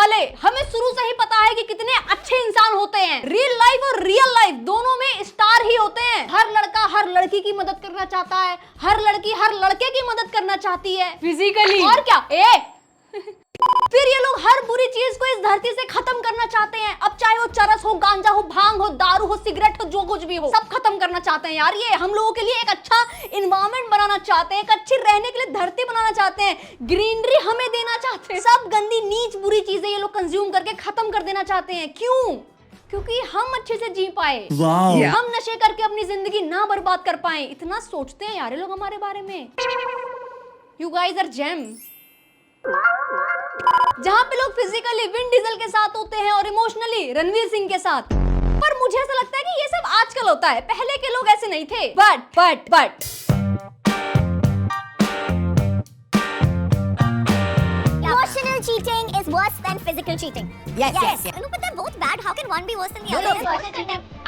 वाले हमें शुरू से ही पता है कि कितने अच्छे इंसान होते हैं। रियल लाइफ और रियल लाइफ दोनों में स्टार ही होते हैं। हर लड़का हर लड़की की मदद करना चाहता है, हर लड़की हर लड़के की मदद करना चाहती है फिजिकली, और क्या फिर ये लोग हर बुरी चीज को इस धरती से खत्म करना चाहते हैं। अब चाहे वो चरस हो, गांजा हो, भांग हो, दारू हो, सिगरेट हो, जो कुछ भी हो, सब खत्म करना चाहते हैं यार। ये हम लोगों के लिए एक अच्छा इन्वायरमेंट बनाना चाहते हैं, एक अच्छी रहने के लिए धरती बनाना चाहते हैं, ग्रीनरी हमें देना चाहते हैं। सब गंदी नीच बुरी चीजें ये लोग कंज्यूम करके खत्म कर देना चाहते हैं। क्यों? क्योंकि हम अच्छे से जी पाए, हम नशे करके अपनी जिंदगी ना बर्बाद कर पाए। इतना सोचते हैं यार ये लोग हमारे बारे में। You guys are gem. जहां पे लोग फिजिकली विन डीजल के साथ होते हैं और इमोशनली रणवीर सिंह के साथ। पर मुझे ऐसा लगता है कि ये सब आजकल होता है, पहले के लोग ऐसे नहीं थे। But Emotional cheating is worse than physical cheating. Yes. No, but they're both bad. How can one be worse than the other?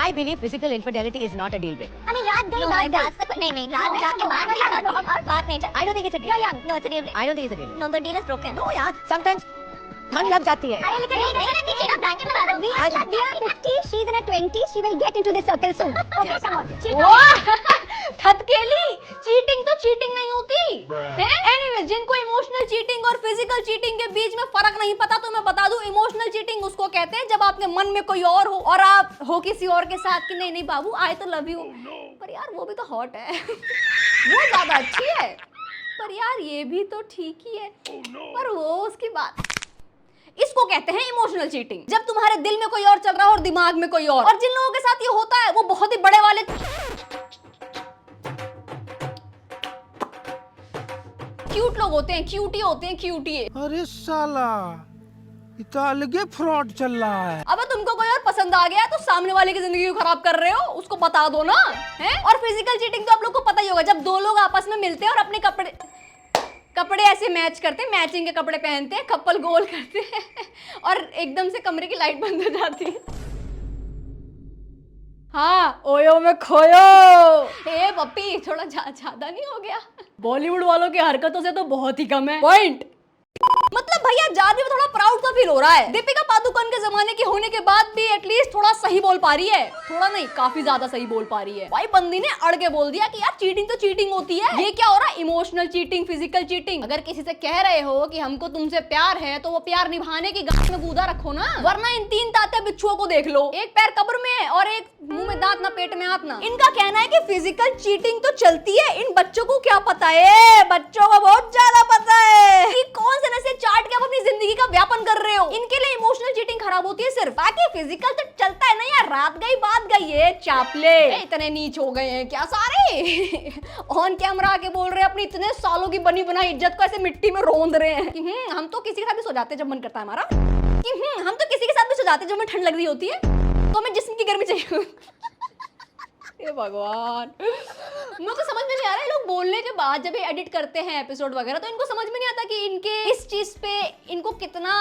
I believe physical infidelity is not a deal breaker. I mean, रात गई बात नहीं रात के बाद और बात नहीं चल। I don't think it's a deal. No, it's a deal. I don't think it's a deal. No, the deal is broken. No यार, sometimes मन लग जाती है। अरे लेकिन नहीं तेरा ब्लैंकेट लगा दो। We are 50, she's in her 20s. She will get into this circle soon. Okay, come on. ठतकेली चीटिंग तो चीटिंग नहीं होती। एनीवेज, जिनको इमोशनल चीटिंग और फिजिकल चीटिंग के बीच में फर्क नहीं पता तो मैं बता दूं, इमोशनल चीटिंग उसको कहते हैं जब आपके मन में कोई और हो और आप हो किसी और के साथ कि नहीं बाबू आई तो लव यू, पर यार वो भी तो हॉट है वो ज्यादा अच्छी है, पर यार ये भी तो ठीक ही है, पर वो उसकी बात। इसको कहते हैं इमोशनल चीटिंग, जब तुम्हारे दिल में कोई और चल रहा हो और दिमाग में कोई और जिन लोगों के साथ ये होता है वो बहुत ही बड़े वाले क्यूट लोग होते हैं, क्यूटी होते हैं, क्यूटी। अरे साला इतना अलगे फ्रॉड चल रहा है। अब तुमको कोई और पसंद आ गया तो सामने वाले की जिंदगी को खराब कर रहे हो, उसको बता दो ना, हैं? और फिजिकल चीटिंग तो आप लोग को पता ही होगा, जब दो लोग आपस में मिलते हैं और अपने कपड़े ऐसे मैच करते हैं, मैचिंग के कपड़े पहनते हैं, कपल गोल करते हैं और एकदम से कमरे की लाइट बंद हो जाती है। हाँ, ओयो में खोयो। ए पप्पी, थोड़ा ज्यादा नहीं हो गया? बॉलीवुड वालों की हरकतों से तो बहुत ही कम है। पॉइंट। मतलब भैया जाने में थोड़ा प्राउड सा फील हो रहा है। दीपिका पादुकोण के जमाने की होने के बाद भी एटलीस्ट थोड़ा सही बोल पा रही है, थोड़ा नहीं काफी ज्यादा सही बोल पा रही है। भाई बंदी ने अड़ के बोल दिया कि यार चीटिंग तो चीटिंग होती है। ये क्या हो रहा है? Emotional cheating, physical cheating. अगर किसी से कह रहे हो कि हमको तुमसे प्यार है तो वो प्यार निभाने की गांठ में गूदा रखो ना, वरना इन तीन ताते बिच्छुओं को देख लो, एक पैर कब्र में है और एक मुंह में दांत ना पेट में हाथ ना। इनका कहना है कि फिजिकल चीटिंग तो चलती है, इन बच्चों को क्या पता है? बच्चों को बहुत ज्यादा पता है कि कौन से नशे चाट के आप अपनी जिंदगी का व्यापन कर रहे हो। इनके लिए इमोशनल चीटिंग खराब होती है सिर्फ, बाकी फिजिकल तो चलता है ना यार। रात गई बात गई है, चापले इतने नीच हो गए हैं क्या सारे ऑन कैमरा आके बोल रहे हैं अपनी इतने सालों की बनी बनाई इज्जत को ऐसे मिट्टी में रोंद रहे हैं कि हम तो किसी के साथ भी सो जाते हैं जब मन करता है हमारा, कि हम तो किसी के साथ भी सो जाते हैं जब हमें ठंड लग रही होती है, तो हमें जिस्म की गर्मी चाहिए। हे भगवान, मुझे तो समझ में नहीं आ रहा है, लोग बोलने के बाद जब ये एडिट करते हैं एपिसोड वगैरह तो इनको समझ में नहीं आता कि इनके इस चीज पे इनको कितना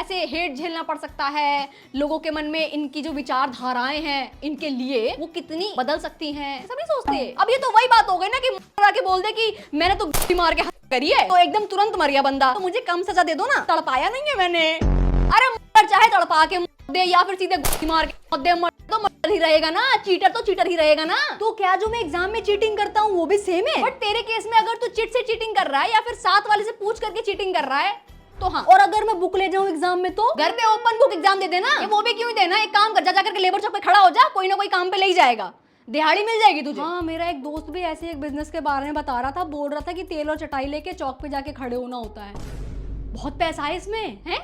ऐसे हेट झेलना पड़ सकता है। लोगों के मन में इनकी जो विचारधाराएं हैं इनके लिए वो कितनी बदल सकती हैं, सभी सोचते हैं। अब ये तो वही बात हो गई ना कि आके बोल दे कि मैंने तो गोली मार के करी है, तो एकदम तुरंत मर गया बंदा, तो मुझे कम सजा दे दो ना, तड़पाया नहीं है मैंने। अरे मर चाहे तड़पा के दे या फिर सीधे गोली मार के दे, मर तो मर ही रहेगा ना, चीटर तो चीटर ही रहेगा ना। तो क्या जो मैं एग्जाम में चीटिंग करता हूँ वो भी सेम है? बट तेरे केस में अगर तू चिट से चीटिंग कर रहा है या फिर साथ वाले से पूछ करके चीटिंग कर रहा है तो हाँ, और अगर मैं बुक ले जाऊँ एग्जाम में तो घर पे ओपन बुक एग्जाम दे देना। वो भी क्यों देना, एक काम कर जा करके लेबर चौक पे खड़ा हो जा, कोई ना कोई काम पे ले ही जाएगा, दिहाड़ी मिल जाएगी तुझे। हाँ, मेरा एक दोस्त भी ऐसे एक बिजनेस के बारे में बता रहा था, बोल रहा था कि तेल और चटाई लेके चौक पे जाके खड़े होना होता है। बहुत पैसा है इसमें, हैं?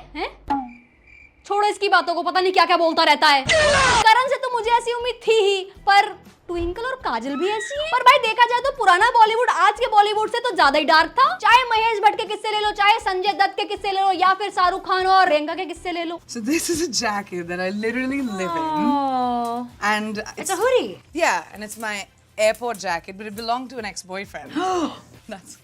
छोड़ो इसकी बातों को, पता नहीं क्या क्या बोलता रहता है। करण से तो मुझे ऐसी उम्मीद थी ही, पर ट्विंकल और काजल भी ऐसी है। पर भाई देखा जाए तो पुराना बॉलीवुड आज के बॉलीवुड से तो ज्यादा ही डार्क था। चाहे महेश भट्ट के किस्से ले लो, चाहे संजय दत्त के किस्से ले लो, या फिर शाहरुख खान और प्रियंका के किस्से ले लो। So this is a jacket that I literally live in, and It's a hoodie. Yeah, and it's my airport jacket, but it belonged to an ex-boyfriend. That's.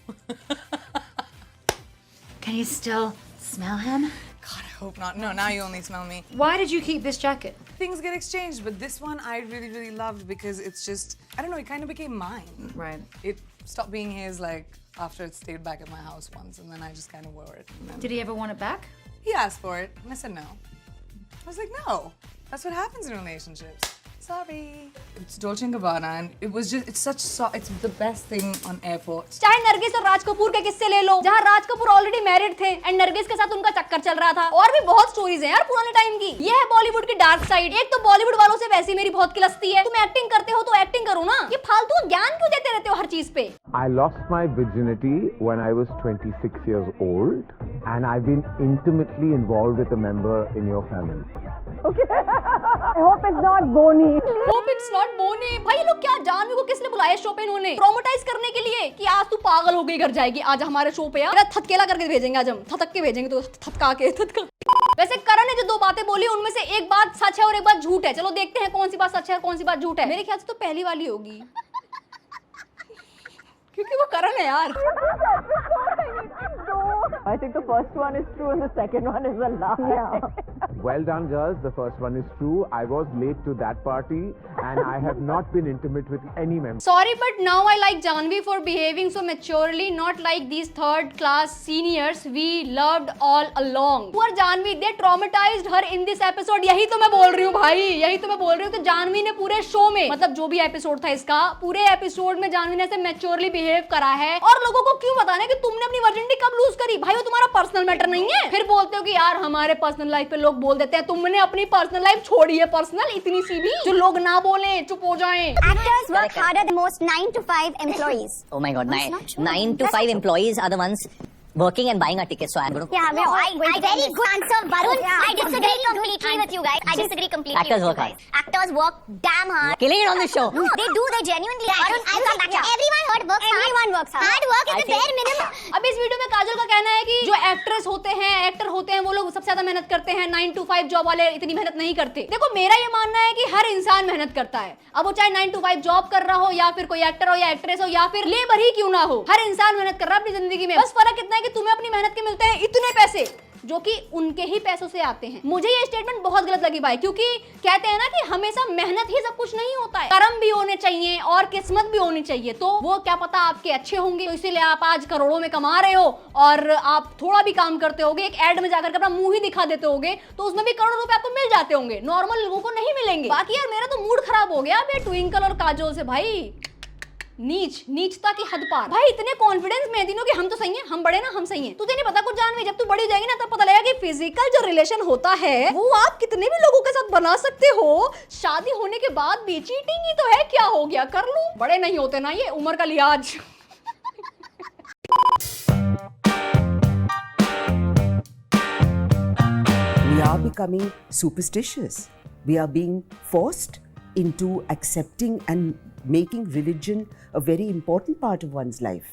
Can you still smell him? God, I hope not. No, now you only smell me. Why did you keep this jacket? Things get exchanged, but this one I really, really loved because it's just, I don't know, it kind of became mine. Right. It stopped being his, like, after it stayed back at my house once, and then I just kind of wore it. Did he ever want it back? He asked for it, and I said no. I was like, no, that's what happens in relationships. Sorry. It's Dolce & Gabbana, and it's the best thing on airports. चाहे नरगिस और राज कपूर के किस्से ले लो, जहाँ Raj Kapoor already married थे and Nargis के साथ उनका चक्कर चल रहा था, और भी बहुत स्टोरीज हैं यार पुराने टाइम की। ये है बॉलीवुड की डार्क साइड। एक तो बॉलीवुड वालों से वैसी मेरी बहुत किलस्ती है, तुम एक्टिंग करते हो तो एक्टिंग करो ना, ये फालतू का ज्ञान क्यों देते रहते हो हर चीज पे। I lost my virginity when I was 26 years old, and I've been intimately involved with a member in your family. Hope it's not Bonnie. भाई ये लोग क्या, जानवी को किसने बुलाया शो पे, इन्होंने ट्रॉमेटाइज करने के लिए कि आज तू पागल हो गई घर जाएगी, आज हमारे शो पे यार थतकेला करके भेजेंगे, आज हम थतक के भेजेंगे, तो थतका के थतका। वैसे करण ने जो दो बातें बोली उनमें से एक बात सच है और एक बात झूठ है। चलो देखते हैं कौन सी बात सच है और कौन सी बात झूठ है। मेरे ख्याल से तो पहली वाली होगी क्योंकि वो करण है यार। I think the first one is true and the second one is a lie. Yeah. Well done, girls. The first one is true. I was late to that party, and I have not been intimate with any member. Sorry, but now I like Janvi for behaving so maturely, not like these third-class seniors we loved all along. Poor Janvi, they traumatized her in this episode. यही तो मैं बोल रही हूँ भाई, यही तो मैं बोल रही हूँ। तो जानवी ने पूरे शो में, मतलब जो भी एपिसोड था इसका, पूरे एपिसोड में जानवी ने ऐसे मैच्योरली बिहेव करा है। और लोगों को क्यों बताना है कि तुमने अपनी वर्जिनिटी कब लूज करी? भाई वो तुम्हारा पर्सनल मैटर नहीं है। फिर बोलते हो कि यार हमारे पर्सनल लाइफ पे लोग बोल देते हैं, तुमने अपनी पर्सनल लाइफ छोड़ी है पर्सनल, इतनी सी भी जो लोग ना बोले, चुप हो जाएं। Actors work harder than most 9 to 5 employees. Oh my god, 9 to 5 employees are the ones working and buying our tickets, so I'm going to... Yeah, I very good answer, Varun. I disagree completely with you guys. I disagree completely Actors with work you guys. Actors work damn hard. Killing it on the show. They do, they genuinely. Varun, I will back you. Everyone works hard. Everyone works hard. Hard work is the bare minimum. अब इस video में काजल का कहना है कि जो actress होते हैं, एक्टर होते हैं, वो लोग सबसे ज्यादा मेहनत करते हैं, 9 to 5 जॉब वाले इतनी मेहनत नहीं करते। देखो मेरा ये मानना है कि हर इंसान मेहनत करता है, अब वो चाहे 9 to 5 जॉब कर रहा हो या फिर कोई एक्टर हो या एक्ट्रेस हो या फिर लेबर ही क्यों ना हो, हर इंसान मेहनत कर रहा है अपनी जिंदगी में। बस फर्क इतना है कि तुम्हें अपनी मेहनत के मिलते हैं इतने पैसे जो कि उनके ही पैसों से आते हैं। मुझे ये स्टेटमेंट बहुत गलत लगी भाई, क्योंकि कहते हैं ना कि हमेशा मेहनत ही सब कुछ नहीं होता है, कर्म भी होने चाहिए और किस्मत भी होनी चाहिए। तो वो क्या पता आपके अच्छे होंगे, तो इसीलिए आप आज करोड़ों में कमा रहे हो और आप थोड़ा भी काम करते होगे, एक एड में जाकर अपना मुंह ही दिखा देते होगे, तो उसमें भी करोड़ों रुपए आपको मिल जाते होंगे, नॉर्मल लोगों को नहीं मिलेंगे। बाकी यार मेरा तो मूड खराब हो गया अब ट्विंकल और काजोल से भाई, नीचता की हद पार। भाई इतने कॉन्फिडेंस में तीनों कि हम तो सही हैं, हम बड़े ना, हम सही हैं। तुझे नहीं पता कुछ जानवी, जब तू बड़ी हो जाएगी ना तब पता लगेगा कि फिजिकल जो रिलेशन होता है वो आप कितने भी लोगों के साथ बना सकते हो, शादी होने के बाद भी। चीटिंग ही तो है, क्या हो गया, कर लो। बड़े नहीं होते ना, ये उम्र का लिहाज। We are becoming superstitious. We are being forced into accepting and making religion a very important part of one's life.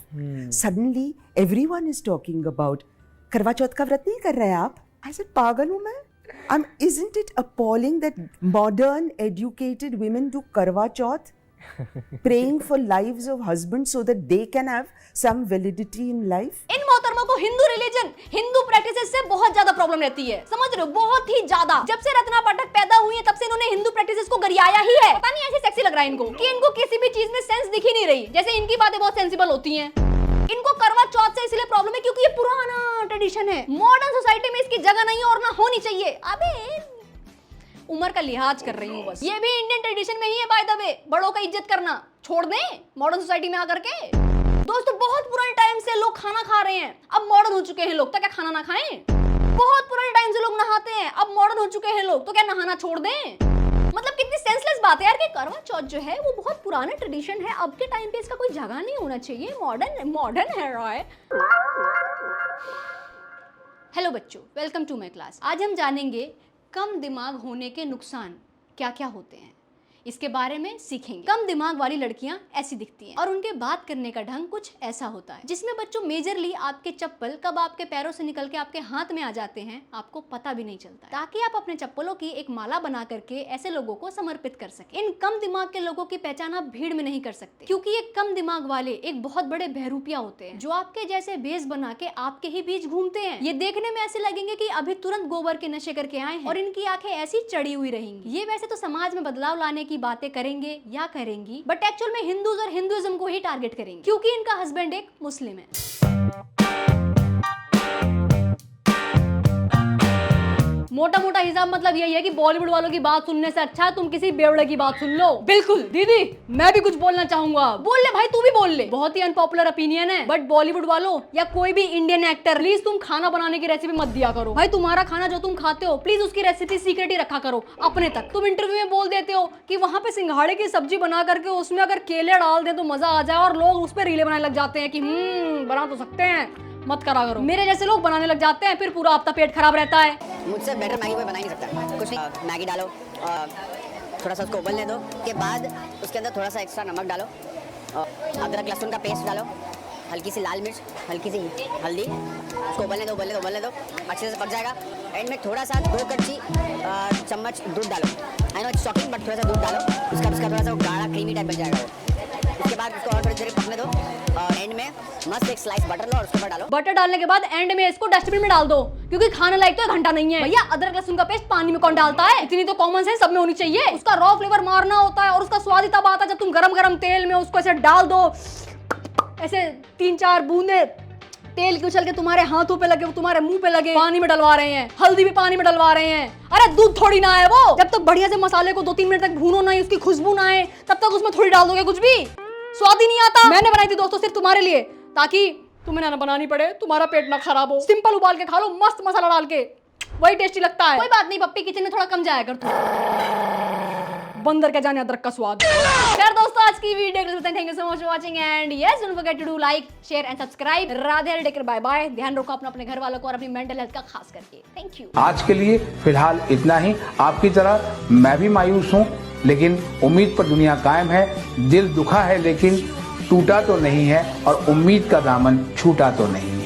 Suddenly, everyone is talking about करवा चौथ का व्रत नहीं कर रहे आप? I said, पागल हूँ मैं? Isn't it appalling that modern educated women do करवा चौथ? Praying for lives of husbands so that they can have some validity in life. इन मोहतरमों को हिंदू रिलीजन, हिंदू प्रैक्टिसेस से बहुत ज्यादा प्रॉब्लम रहती है, समझ रहे हो, बहुत ही ज्यादा। जब से रत्ना पाठक पैदा हुई है तब से इन्होंने हिंदू प्रैक्टिसेस को गरियाया ही है। पता नहीं ऐसे सेक्सी लग रहा है इनको कि इनको किसी भी चीज में सेंस दिख ही नहीं रही, जैसे इनकी बातें बहुत सेंसिबल होती हैं। इनको करवा चौथ से इसलिए प्रॉब्लम है क्योंकि ये पुराना ट्रेडिशन है, मॉडर्न सोसाइटी में इसकी जगह नहीं है और ना होनी चाहिए। अबे उम्र का लिहाज कर रही हूँ बस। ये भी इंडियन ट्रेडिशन में ही है बाय द वे, बड़ों का इज्जत करना छोड़ दें मॉडर्न सोसाइटी में आकर के। दोस्तों बहुत पुराने टाइम से लोग खाना खा रहे हैं, अब मॉडर्न हो चुके हैं लोग, तो क्या खाना ना खाएं? बहुत पुराने टाइम से लोग नहाते हैं, अब मॉडर्न हो चुके हैं लोग, तो क्या नहाना छोड़ दें? मतलब कितनी सेंसलेस बात है यार कि करवा चौथ जो है वो बहुत पुराना ट्रेडिशन है, अब के टाइम पे इसका कोई जगह नहीं होना चाहिए, मॉडर्न है रॉय। हेलो बच्चों, वेलकम टू माय क्लास। आज हम जानेंगे कम दिमाग होने के नुकसान क्या क्या होते हैं, इसके बारे में सीखेंगे। कम दिमाग वाली लड़कियां ऐसी दिखती हैं और उनके बात करने का ढंग कुछ ऐसा होता है जिसमें बच्चों मेजरली आपके चप्पल कब आपके पैरों से निकल के आपके हाथ में आ जाते हैं आपको पता भी नहीं चलता, ताकि आप अपने चप्पलों की एक माला बना करके ऐसे लोगों को समर्पित कर सके। इन कम दिमाग के लोगों की पहचान आप भीड़ में नहीं कर सकते, क्योंकि ये कम दिमाग वाले एक बहुत बड़े बहरूपिया होते हैं जो आपके जैसे बेस बना के आपके ही बीच घूमते हैं। ये देखने में ऐसे लगेंगे कि अभी तुरंत गोबर के नशे करके आए हैं और इनकी आंखें ऐसी चढ़ी हुई रहेंगी। ये वैसे तो समाज में बदलाव लाने की बातें करेंगे या करेंगी, बट एक्चुअल में हिंदूज और हिंदुइज्म को ही टारगेट करेंगे, क्योंकि इनका हस्बैंड एक मुस्लिम है। मोटा मोटा हिसाब मतलब यही है कि बॉलीवुड वालों की बात सुनने से अच्छा है तुम किसी बेवड़े की बात सुन लो। बिल्कुल दीदी, मैं भी कुछ बोलना चाहूंगा। बोल ले भाई, तू भी बोल ले। बहुत ही अनपॉपुलर ओपिनियन है, बट बॉलीवुड वालों या कोई भी इंडियन एक्टर, प्लीज तुम खाना बनाने की रेसिपी मत दिया करो। भाई तुम्हारा खाना जो तुम खाते हो, प्लीज उसकी रेसिपी सीक्रेट ही रखा करो अपने तक। तुम इंटरव्यू में बोल देते हो कि वहां पे सिंघाड़े की सब्जी बना करके उसमें अगर केले डाल दे तो मजा आ जाए, और लोग उस पर रीले बनाने लग जाते हैं कि बना तो सकते हैं, मत करा करो। मेरे जैसे लोग बनाने लग जाते हैं, फिर पूरा हफ्ता पेट खराब रहता है। मुझसे बेटर मैगी कोई बना ही नहीं सकता। कुछ नहीं, मैगी डालो, थोड़ा सा उसको उबलने दो, के बाद उसके अंदर थोड़ा सा एक्स्ट्रा नमक डालो, अदरक लहसुन का पेस्ट डालो, हल्की सी लाल मिर्च, हल्की सी हल्दी, उसको उबलने दो अच्छे से पक जाएगा। एंड में थोड़ा सा 2 कच्ची चम्मच दूध डालो। I know it's shocking, but थोड़ा सा दूध डालो, उसका थोड़ा सा गाढ़ा क्रीमी टाइप बन जाएगा वो। उसके बाद उसको और थोड़ी देर पकने दो, और एंड में मस्त एक स्लाइस बटर लो और उसके ऊपर डालो। बटर डालने के बाद एंड में इसको डस्टबिन में डाल दो, क्योंकि खाने लायक तो 1 घंटा नहीं है। भैया अदरक लहसुन का पेस्ट पानी में कौन डालता है? इतनी तो कॉमन सेंस सब में होनी चाहिए। उसका रॉ फ्लेवर मारना होता है, और उसका स्वाद ही तब आता है जब तुम गरम तेल में उसको ऐसे डाल दो, ऐसे 3-4 बूंदे तेल के उछल के तुम्हारे हाथों पे लगे, तुम्हारे मुंह पे लगे। पानी में डलवा रहे हैं, हल्दी भी पानी में डलवा रहे हैं। अरे दूध थोड़ी ना है वो। जब तक बढ़िया से मसाले को 2-3 मिनट तक भूनो ना, उसकी खुशबू ना आए, तब तक उसमें थोड़ी डाल दोगे, कुछ भी स्वाद ही नहीं आता। मैंने बनाई थी दोस्तों सिर्फ तुम्हारे लिए, ताकि तुम्हें ना बनानी पड़े, तुम्हारा पेट ना खराब हो। सिंपल उबाल के खा लो, मस्त मसाला डाल के, वही टेस्टी लगता है। कोई बात नहीं पप्पी, किचन में थोड़ा कम जाया कर तू। बंदर के जाने अदरक का स्वाद। खैर दोस्तों, आज की वीडियो के लिए thank you so much for watching, and yes don't forget to do like, share and subscribe. Radhe Radhe, take care, bye bye. ध्यान रखो अपने घर वालों को और अपनी मेंटल हेल्थ का खास करके। Thank you. आज के लिए फिलहाल इतना ही। आपकी तरह मैं भी मायूस हूँ, लेकिन उम्मीद पर दुनिया कायम है। दिल दुखा है लेकिन टूटा तो नहीं है, और उम्मीद का दामन छूटा तो नहीं।